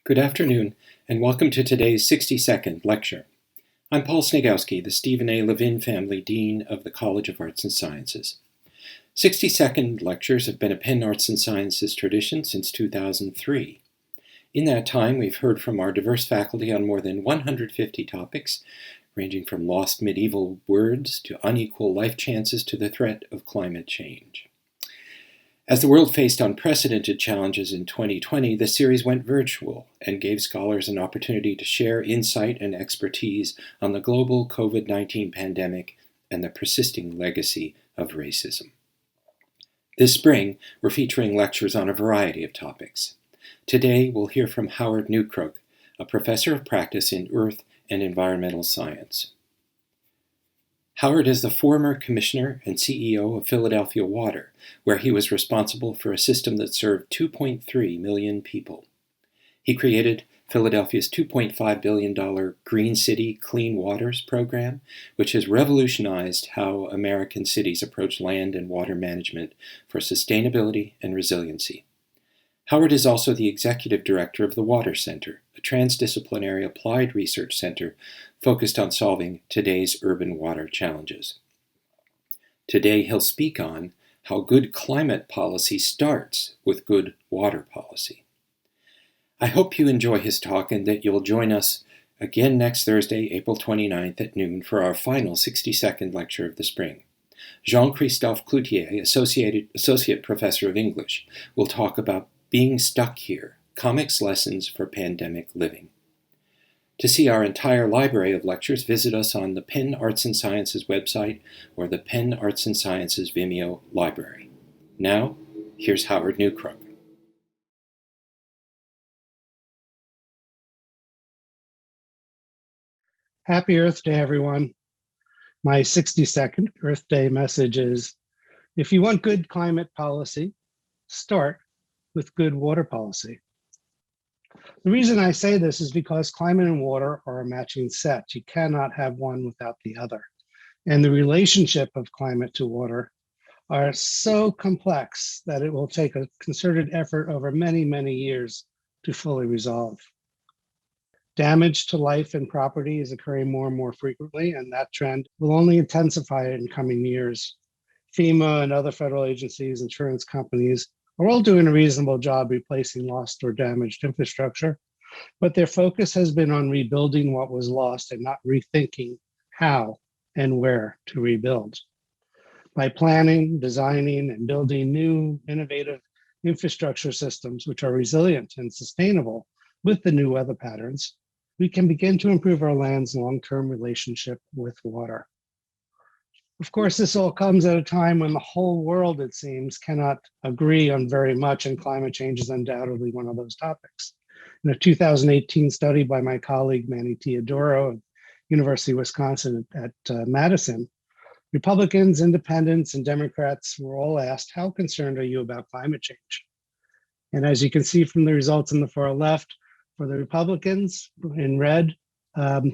Good afternoon, and welcome to today's 60-second lecture. I'm Paul Snegowski, the Stephen A. Levin Family Dean of the College of Arts and Sciences. 60-second lectures have been a Penn Arts and Sciences tradition since 2003. In that time, we've heard from our diverse faculty on more than 150 topics, ranging from lost medieval words to unequal life chances to the threat of climate change. As the world faced unprecedented challenges in 2020, the series went virtual and gave scholars an opportunity to share insight and expertise on the global COVID-19 pandemic and the persisting legacy of racism. This spring, we're featuring lectures on a variety of topics. Today, we'll hear from Howard Neukrug, a professor of practice in earth and environmental science. Howard is the former commissioner and CEO of Philadelphia Water, where he was responsible for a system that served 2.3 million people. He created Philadelphia's $2.5 billion Green City Clean Waters program, which has revolutionized how American cities approach land and water management for sustainability and resiliency. Howard is also the executive director of the Water Center, a transdisciplinary applied research center focused on solving today's urban water challenges. Today, he'll speak on how good climate policy starts with good water policy. I hope you enjoy his talk and that you'll join us again next Thursday, April 29th at noon for our final 60-second lecture of the spring. Jean-Christophe Cloutier, Associate Professor of English, will talk about Being Stuck Here, Comics Lessons for Pandemic Living. To see our entire library of lectures, visit us on the Penn Arts and Sciences website or the Penn Arts and Sciences Vimeo library. Now, here's Howard Neukrug. Happy Earth Day, everyone. My 60-second Earth Day message is, if you want good climate policy, start with good water policy. The reason I say this is because climate and water are a matching set. You cannot have one without the other. And the relationship of climate to water are so complex that it will take a concerted effort over many, many years to fully resolve. Damage to life and property is occurring more and more frequently, and that trend will only intensify in coming years. FEMA and other federal agencies, insurance companies, are all doing a reasonable job replacing lost or damaged infrastructure, but their focus has been on rebuilding what was lost and not rethinking how and where to rebuild. By planning, designing, and building new, innovative infrastructure systems which are resilient and sustainable with the new weather patterns, we can begin to improve our land's long-term relationship with water. Of course, this all comes at a time when the whole world, it seems, cannot agree on very much, and climate change is undoubtedly one of those topics. In a 2018 study by my colleague Manny Teodoro of University of Wisconsin at Madison, Republicans, independents, and Democrats were all asked, how concerned are you about climate change? And as you can see from the results on the far left, for the Republicans in red,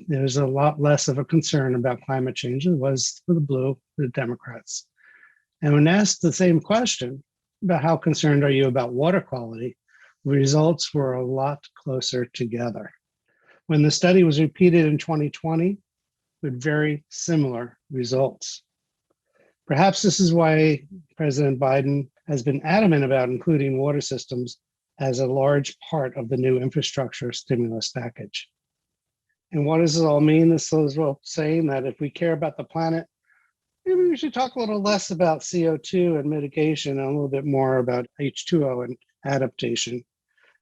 there's a lot less of a concern about climate change than it was for the blue, the Democrats. And when asked the same question about how concerned are you about water quality, the results were a lot closer together. When the study was repeated in 2020, with very similar results. Perhaps this is why President Biden has been adamant about including water systems as a large part of the new infrastructure stimulus package. And what does it all mean? This is well saying that if we care about the planet, maybe we should talk a little less about CO2 and mitigation and a little bit more about H2O and adaptation.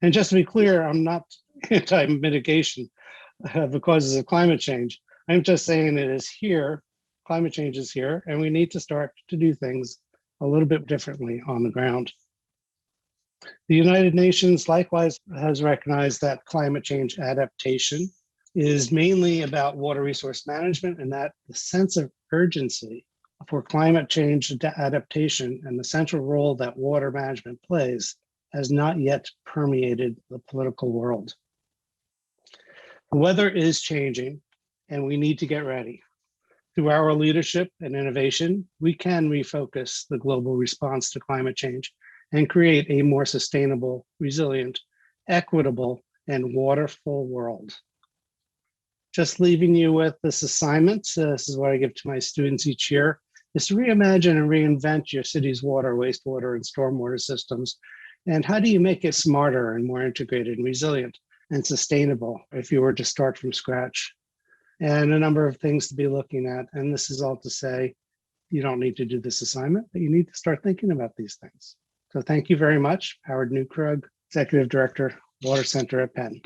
And just to be clear, I'm not anti-mitigation of the causes of climate change. I'm just saying it is here, climate change is here, and we need to start to do things a little bit differently on the ground. The United Nations likewise has recognized that climate change adaptation is mainly about water resource management, and that the sense of urgency for climate change adaptation and the central role that water management plays has not yet permeated the political world. The weather is changing, and we need to get ready. Through our leadership and innovation, we can refocus the global response to climate change and create a more sustainable, resilient, equitable, and waterful world. Just leaving you with this assignment. This is what I give to my students each year, is to reimagine and reinvent your city's water, wastewater, and stormwater systems. And how do you make it smarter and more integrated and resilient and sustainable if you were to start from scratch? And a number of things to be looking at. And this is all to say, you don't need to do this assignment, but you need to start thinking about these things. So thank you very much. Howard Neukrug, Executive Director, Water Center at Penn.